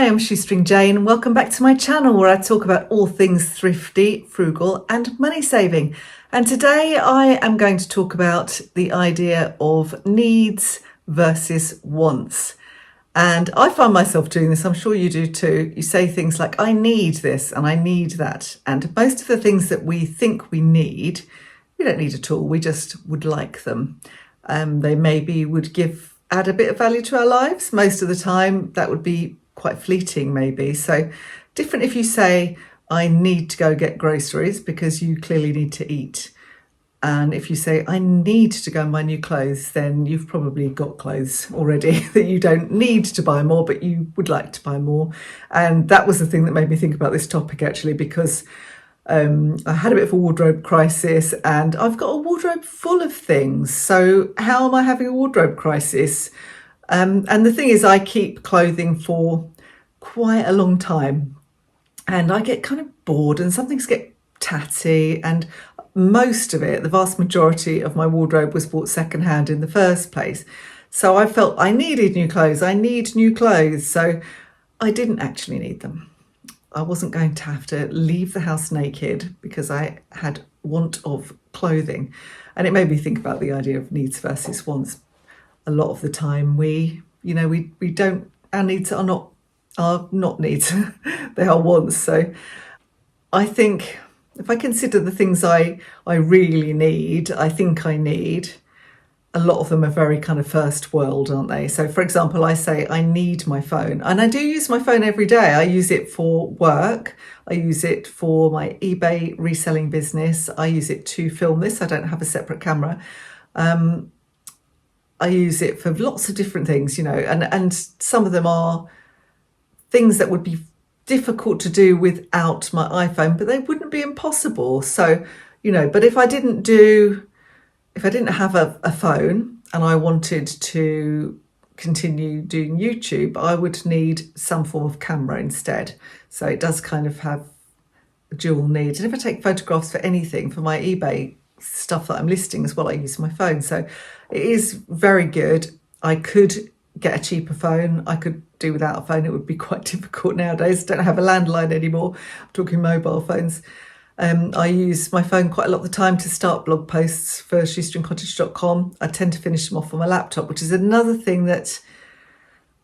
I'm Shoestring Jane and welcome back to my channel where I talk about all things thrifty, frugal and money saving. And today I am going to talk about the idea of needs versus wants. And I find myself doing this, I'm sure you do too. You say things like, I need this and I need that. And most of the things that we think we need, we don't need at all, we just would like them. They maybe would add a bit of value to our lives. Most of the time that would be quite fleeting maybe. So different if you say, I need to go get groceries because you clearly need to eat. And if you say, I need to go and buy new clothes, then you've probably got clothes already that you don't need to buy more, but you would like to buy more. And that was the thing that made me think about this topic actually, because I had a bit of a wardrobe crisis and I've got a wardrobe full of things. So how am I having a wardrobe crisis? And the thing is, I keep clothing for quite a long time and I get kind of bored and some things get tatty, and most of it, the vast majority of my wardrobe was bought secondhand in the first place. So I felt I needed new clothes. I need new clothes. So I didn't actually need them. I wasn't going to have to leave the house naked because I had want of clothing. And it made me think about the idea of needs versus wants. A lot of the time we don't, our needs are not needs, they are wants. So I think if I consider the things I really need, I think I need, a lot of them are very kind of first world, aren't they? So for example, I say I need my phone, and I do use my phone every day. I use it for work. I use it for my eBay reselling business. I use it to film this. I don't have a separate camera. I use it for lots of different things, and some of them are things that would be difficult to do without my iPhone, but they wouldn't be impossible. So, but if I didn't have a phone and I wanted to continue doing YouTube, I would need some form of camera instead. So it does kind of have a dual need. And if I take photographs for anything, for my eBay stuff that I'm listing as well, I use my phone. So it is very good. I could get a cheaper phone. I could do without a phone. It would be quite difficult nowadays. I don't have a landline anymore. I'm talking mobile phones. I use my phone quite a lot of the time to start blog posts for shoestringcottage.com. I tend to finish them off on my laptop, which is another thing that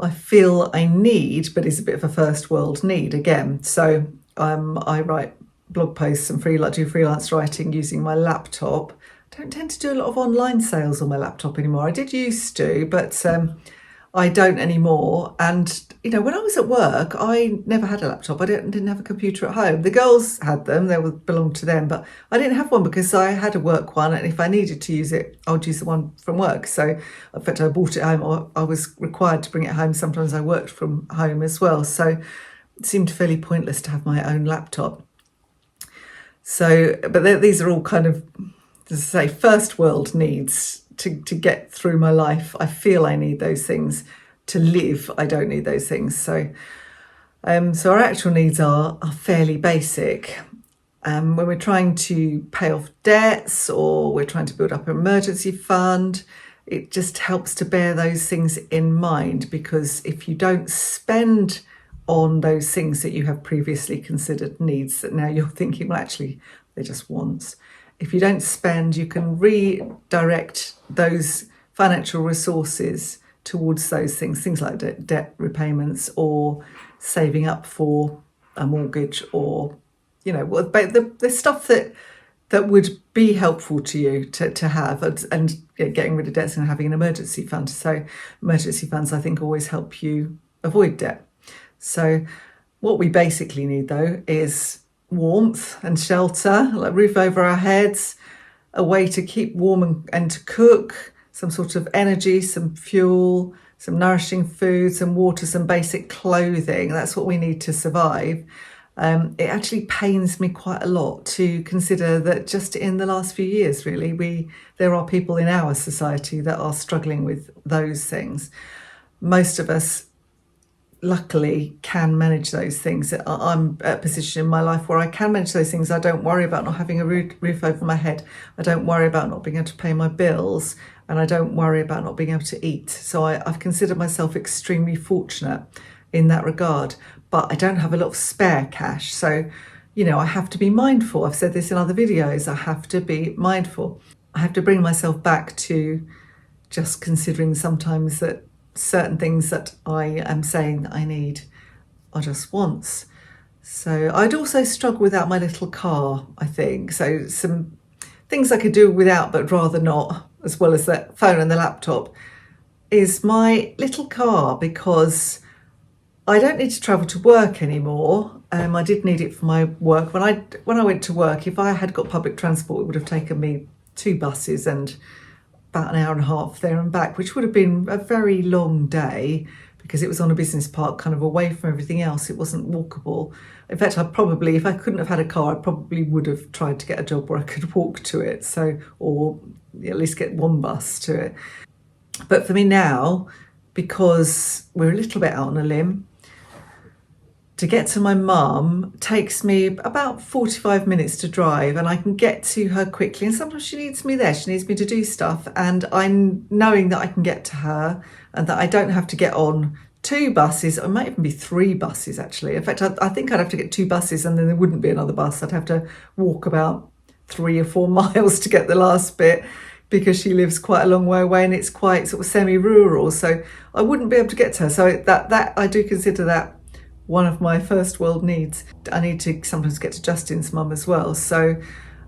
I feel I need, but is a bit of a first world need again. So I write blog posts and do freelance writing using my laptop. I don't tend to do a lot of online sales on my laptop anymore. I did used to, but I don't anymore. And, when I was at work, I never had a laptop. I didn't have a computer at home. The girls had them, they belonged to them, but I didn't have one because I had a work one. And if I needed to use it, I would use the one from work. So in fact, I bought it home, or I was required to bring it home. Sometimes I worked from home as well. So it seemed fairly pointless to have my own laptop. So, but these are all kind of, as I say, first world needs to get through my life. I feel I need those things. To live, I don't need those things. So our actual needs are fairly basic. When we're trying to pay off debts or we're trying to build up an emergency fund, it just helps to bear those things in mind, because if you don't spend on those things that you have previously considered needs, that now you're thinking, well, actually, they're just wants. If you don't spend, you can redirect those financial resources towards those things like debt repayments or saving up for a mortgage, or, the stuff that would be helpful to you to have, and getting rid of debts and having an emergency fund. So emergency funds, I think, always help you avoid debt. So what we basically need, though, is warmth and shelter, like roof over our heads, a way to keep warm and to cook, some sort of energy, some fuel, some nourishing food, some water, some basic clothing. That's what we need to survive. It actually pains me quite a lot to consider that just in the last few years, really, there are people in our society that are struggling with those things. Most of us, luckily, can manage those things. I'm at a position in my life where I can manage those things. I don't worry about not having a roof over my head. I don't worry about not being able to pay my bills, and I don't worry about not being able to eat. So I've considered myself extremely fortunate in that regard. But I don't have a lot of spare cash. So, I have to be mindful. I've said this in other videos. I have to be mindful. I have to bring myself back to just considering sometimes that certain things that I am saying that I need are just wants. So I'd also struggle without my little car, I think. So some things I could do without, but rather not, as well as the phone and the laptop, is my little car, because I don't need to travel to work anymore. I did need it for my work. When I went to work, if I had got public transport, it would have taken me 2 buses and about an hour and a half there and back, which would have been a very long day because it was on a business park, kind of away from everything else. It wasn't walkable. In fact, if I couldn't have had a car, I probably would have tried to get a job where I could walk to it. So, or at least get one bus to it. But for me now, because we're a little bit out on a limb, to get to my mum takes me about 45 minutes to drive, and I can get to her quickly. And sometimes she needs me there. She needs me to do stuff. And I'm knowing that I can get to her and that I don't have to get on 2 buses. It might even be 3 buses, actually. In fact, I think I'd have to get 2 buses and then there wouldn't be another bus. I'd have to walk about 3 or 4 miles to get the last bit, because she lives quite a long way away and it's quite sort of semi-rural. So I wouldn't be able to get to her. So that I do consider that one of my first world needs. I need to sometimes get to Justin's mum as well. So,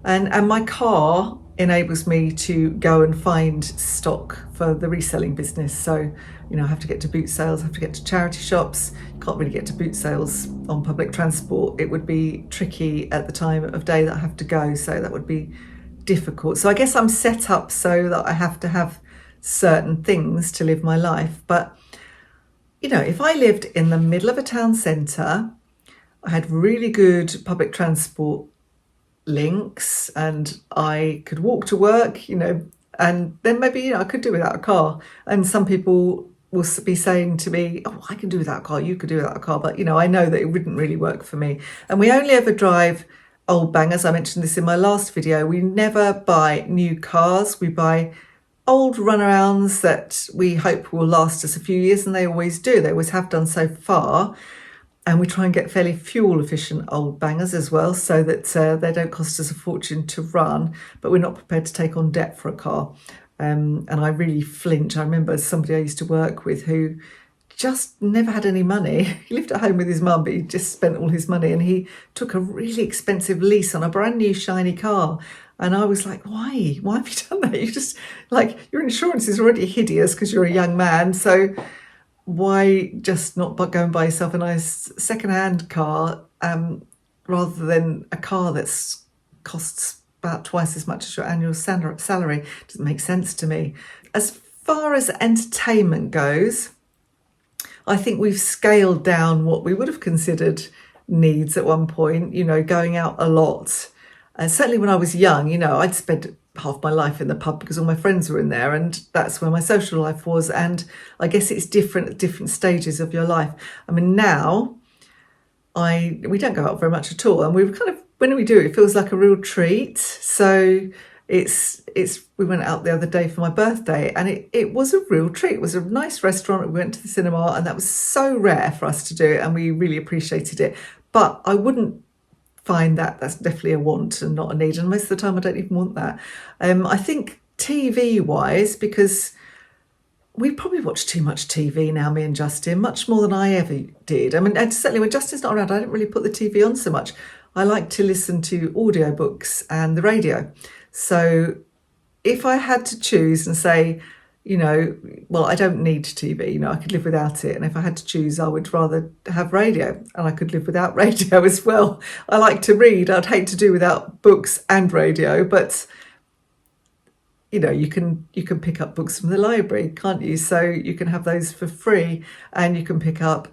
and my car enables me to go and find stock for the reselling business. So, I have to get to boot sales, I have to get to charity shops. Can't really get to boot sales on public transport. It would be tricky at the time of day that I have to go. So that would be difficult. So I guess I'm set up so that I have to have certain things to live my life. But if I lived in the middle of a town centre, I had really good public transport links and I could walk to work, and then maybe, I could do without a car. And some people will be saying to me, oh, I can do without a car, you could do without a car. But, I know that it wouldn't really work for me. And we only ever drive old bangers. I mentioned this in my last video. We never buy new cars. We buy old runarounds that we hope will last us a few years, and they always do. They always have done so far. And we try and get fairly fuel efficient old bangers as well, so that they don't cost us a fortune to run, but we're not prepared to take on debt for a car. And I really flinch. I remember somebody I used to work with who just never had any money. He lived at home with his mum, but he just spent all his money, and he took a really expensive lease on a brand new shiny car. And I was like, why? Why have you done that? You just, your insurance is already hideous because you're a young man. So why just not go and buy yourself a nice second-hand car rather than a car that's costs about twice as much as your annual salary? Doesn't make sense to me. As far as entertainment goes, I think we've scaled down what we would have considered needs at one point, going out a lot. Certainly when I was young, I'd spend half my life in the pub because all my friends were in there, and that's where my social life was. And I guess it's different at different stages of your life. I mean, now we don't go out very much at all, and when we do, it feels like a real treat. So we went out the other day for my birthday, and it was a real treat. It was a nice restaurant. We went to the cinema, and that was so rare for us to do it, and we really appreciated it. But I wouldn't find that's definitely a want and not a need, and most of the time I don't even want that. I think TV wise, because we probably watch too much TV now, me and Justin, much more than I ever did. I mean, certainly when Justin's not around, I don't really put the TV on so much. I like to listen to audiobooks and the radio. So if I had to choose and say, well, I don't need TV, I could live without it. And if I had to choose, I would rather have radio, and I could live without radio as well. I like to read. I'd hate to do without books and radio, but you can pick up books from the library, can't you? So you can have those for free, and you can pick up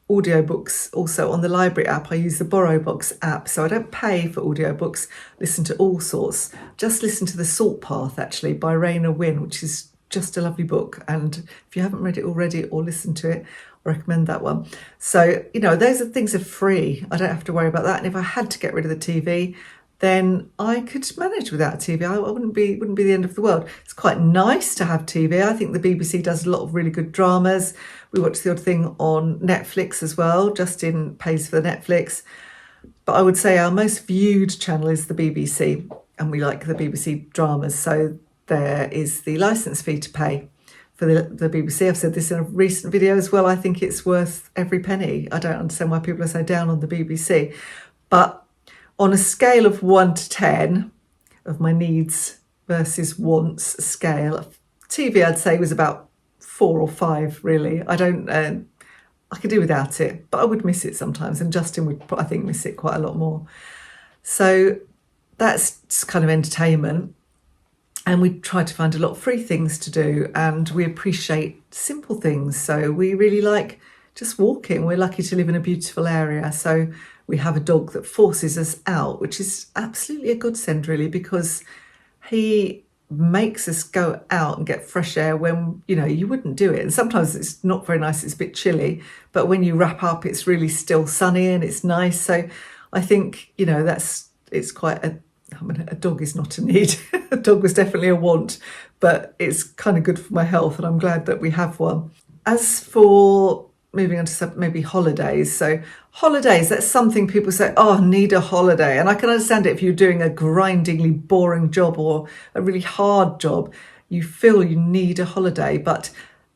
audiobooks also on the library app. I use the BorrowBox app, so I don't pay for audiobooks. Listen to all sorts. Just listen to The Salt Path, actually, by Raina Wynn, which is just a lovely book. And if you haven't read it already or listened to it, I recommend that one. So, those are things are free. I don't have to worry about that. And if I had to get rid of the TV, then I could manage without TV. I wouldn't be the end of the world. It's quite nice to have TV. I think the BBC does a lot of really good dramas. We watch the odd thing on Netflix as well. Justin pays for the Netflix. But I would say our most viewed channel is the BBC, and we like the BBC dramas. So there is the licence fee to pay for the BBC. I've said this in a recent video as well. I think it's worth every penny. I don't understand why people are so down on the BBC. But on a scale of 1 to 10 of my needs versus wants scale, TV I'd say was about 4 or 5, really. I could do without it, but I would miss it sometimes, and Justin would, I think, miss it quite a lot more. So that's kind of entertainment, and we try to find a lot of free things to do, and we appreciate simple things. So we really like just walking. We're lucky to live in a beautiful area, so we have a dog that forces us out, which is absolutely a godsend, really, because he makes us go out and get fresh air when, you wouldn't do it. And sometimes it's not very nice, it's a bit chilly, but when you wrap up, it's really still sunny and it's nice. So I think, it's quite a dog is not a need. A dog was definitely a want, but it's kind of good for my health, and I'm glad that we have one. As for moving on to maybe holidays. So holidays, that's something people say, oh, need a holiday. And I can understand it if you're doing a grindingly boring job or a really hard job. You feel you need a holiday, but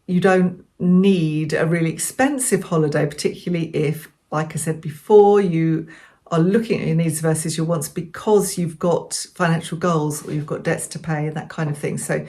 you don't need a really expensive holiday, particularly if, like I said before, you are looking at your needs versus your wants because you've got financial goals or you've got debts to pay and that kind of thing. So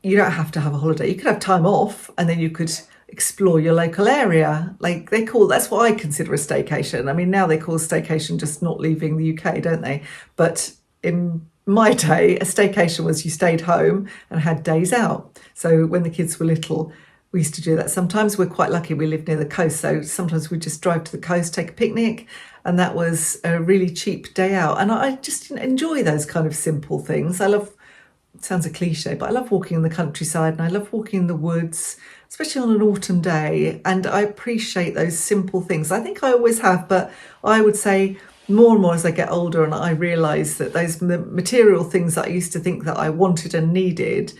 you don't have to have a holiday. You could have time off, and then you could explore your local area. Like that's what I consider a staycation. I mean, now they call staycation just not leaving the UK, don't they? But in my day, a staycation was you stayed home and had days out. So when the kids were little, we used to do that. Sometimes we're quite lucky we live near the coast, so sometimes we just drive to the coast, take a picnic, and that was a really cheap day out. And I just enjoy those kind of simple things. It sounds a cliche, but I love walking in the countryside, and I love walking in the woods, especially on an autumn day. And I appreciate those simple things. I think I always have, but I would say more and more as I get older and I realise that those material things that I used to think that I wanted and needed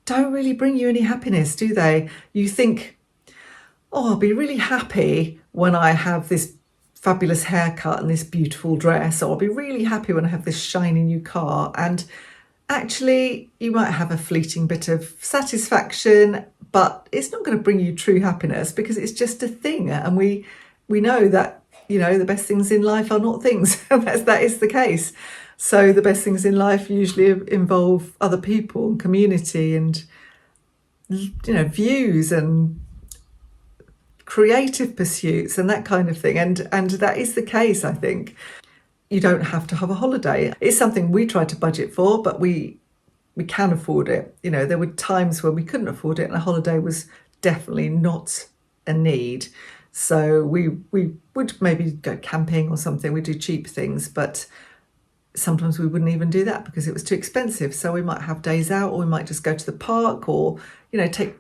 don't really bring you any happiness, do they? You think, oh, I'll be really happy when I have this fabulous haircut and this beautiful dress, or I'll be really happy when I have this shiny new car. And actually, you might have a fleeting bit of satisfaction, but it's not going to bring you true happiness because it's just a thing. And we know that, the best things in life are not things. That is the case. So the best things in life usually involve other people and community and, views and creative pursuits and that kind of thing. And that is the case, I think. You don't have to have a holiday. It's something we try to budget for, but we can afford it. There were times when we couldn't afford it, and a holiday was definitely not a need. So we would maybe go camping or something. We do cheap things, but sometimes we wouldn't even do that because it was too expensive. So we might have days out, or we might just go to the park, or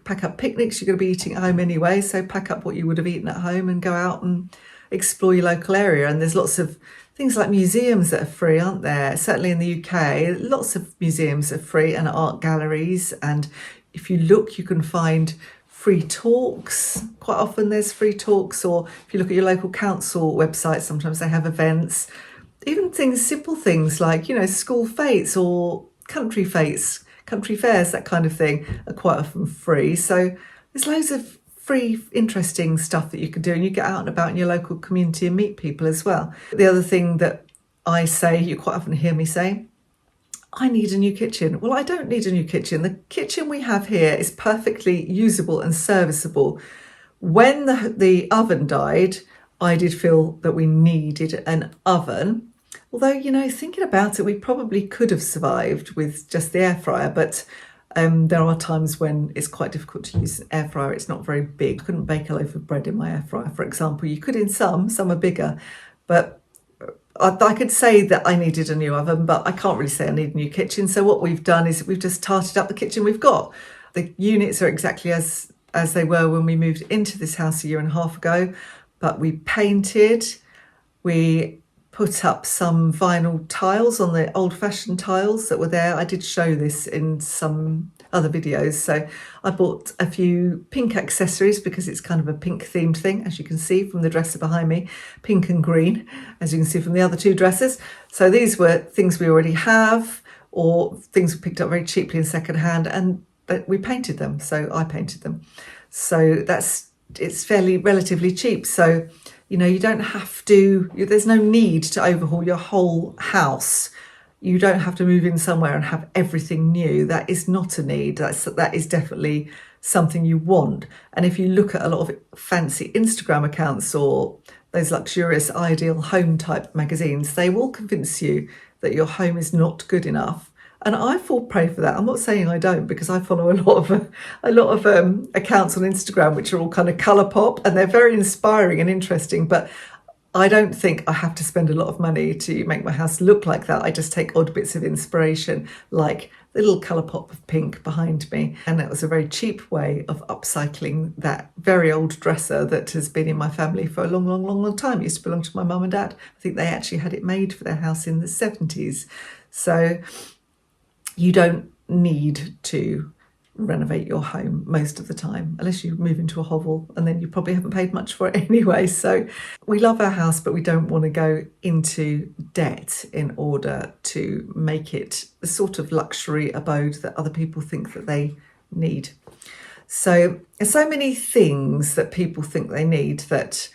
pack up picnics. You're going to be eating at home anyway, so pack up what you would have eaten at home and go out and explore your local area. And there's lots of things like museums that are free, aren't there? Certainly in the UK, lots of museums are free, and art galleries. And if you look, you can find free talks. Quite often there's free talks, or if you look at your local council website, sometimes they have events. Even simple things like, school fetes or country fetes, country fairs, that kind of thing are quite often free. So there's loads of free, interesting stuff that you can do, and you get out and about in your local community and meet people as well. The other thing that I say, you quite often hear me say, I need a new kitchen. Well, I don't need a new kitchen. The kitchen we have here is perfectly usable and serviceable. When the oven died, I did feel that we needed an oven. Although, thinking about it, we probably could have survived with just the air fryer, but there are times when it's quite difficult to use an air fryer. It's not very big. I couldn't bake a loaf of bread in my air fryer, for example. You could in some are bigger, but I could say that I needed a new oven, but I can't really say I need a new kitchen. So what we've done is we've just tarted up the kitchen we've got. The units are exactly as they were when we moved into this house a year and a half ago, but we painted, we put up some vinyl tiles on the old-fashioned tiles that were there. I did show this in some other videos. So I bought a few pink accessories because it's kind of a pink themed thing, as you can see from the dresser behind me, pink and green, as you can see from the other two dresses. So these were things we already have, or things we picked up very cheaply in secondhand, and we painted them. So I painted them. So it's fairly relatively cheap. So, you know, you don't have to, there's no need to overhaul your whole house. You don't have to move in somewhere and have everything new. That is not a need. That is definitely something you want. And if you look at a lot of fancy Instagram accounts or those luxurious ideal home type magazines, they will convince you that your home is not good enough. And I fall prey for that. I'm not saying I don't, because I follow a lot of accounts on Instagram which are all kind of colour pop, and they're very inspiring and interesting. But I don't think I have to spend a lot of money to make my house look like that. I just take odd bits of inspiration, like the little colour pop of pink behind me. And that was a very cheap way of upcycling that very old dresser that has been in my family for a long, long, long, long time. It used to belong to my mum and dad. I think they actually had it made for their house in the 70s. So you don't need to renovate your home most of the time, unless you move into a hovel, and then you probably haven't paid much for it anyway. So we love our house, but we don't want to go into debt in order to make it the sort of luxury abode that other people think that they need. So there's so many things that people think they need that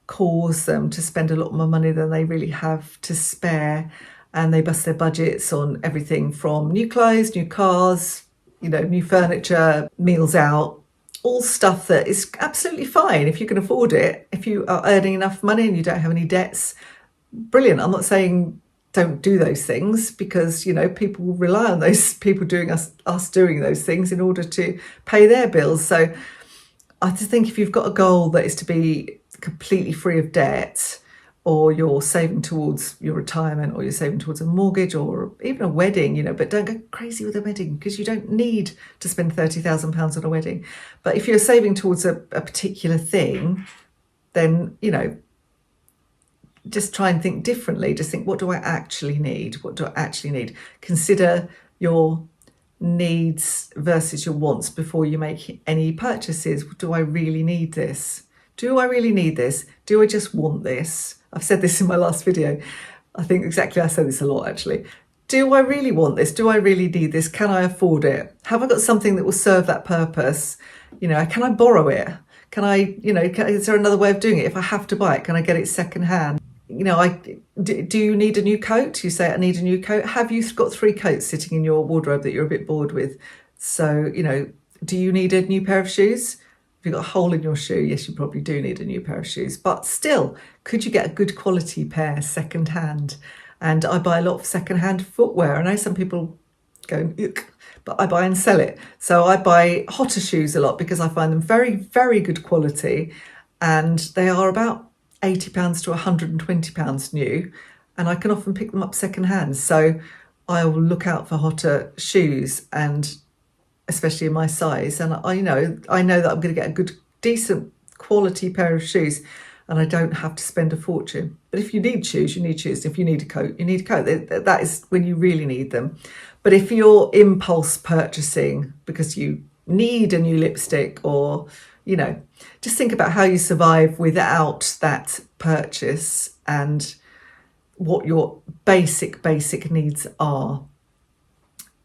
cause them to spend a lot more money than they really have to spare. And they bust their budgets on everything from new clothes, new cars, you know, new furniture, meals out, all stuff that is absolutely fine if you can afford it. If you are earning enough money and you don't have any debts, brilliant. I'm not saying don't do those things, because, you know, people rely on those people doing us doing those things in order to pay their bills. So I just think if you've got a goal that is to be completely free of debt, or you're saving towards your retirement, or you're saving towards a mortgage, or even a wedding, you know, but don't go crazy with a wedding, because you don't need to spend £30,000 on a wedding. But if you're saving towards a particular thing, then, you know, just try and think differently. Just think, what do I actually need? What do I actually need? Consider your needs versus your wants before you make any purchases. Do I really need this? Do I really need this? Do I just want this? I've said this in my last video. I think exactly, I say this a lot actually. Do I really want this? Do I really need this? Can I afford it? Have I got something that will serve that purpose? You know, can I borrow it? Can I, you know, is there another way of doing it? If I have to buy it, can I get it secondhand? You know, do you need a new coat? You say, I need a new coat. Have you got 3 coats sitting in your wardrobe that you're a bit bored with? So, you know, do you need a new pair of shoes? If you've got a hole in your shoe, yes, you probably do need a new pair of shoes. But still, could you get a good quality pair secondhand? And I buy a lot of secondhand footwear. I know some people go, ugh, but I buy and sell it. So I buy Hotter shoes a lot because I find them very, very good quality. And they are about £80 to £120 new. And I can often pick them up secondhand. So I will look out for Hotter shoes, and especially in my size, and I know that I'm going to get a good, decent quality pair of shoes, and I don't have to spend a fortune. But if you need shoes, you need shoes. If you need a coat, you need a coat. That is when you really need them. But if you're impulse purchasing because you need a new lipstick, or, you know, just think about how you survive without that purchase and what your basic needs are.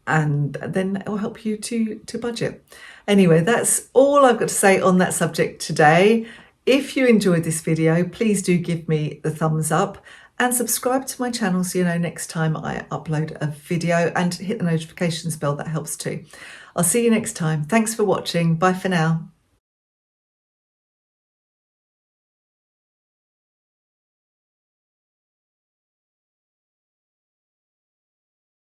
And then it will help you to budget. Anyway, that's all I've got to say on that subject today. If you enjoyed this video, please do give me the thumbs up and subscribe to my channel so you know next time I upload a video, and hit the notifications bell. That helps too. I'll see you next time. Thanks for watching. Bye for now.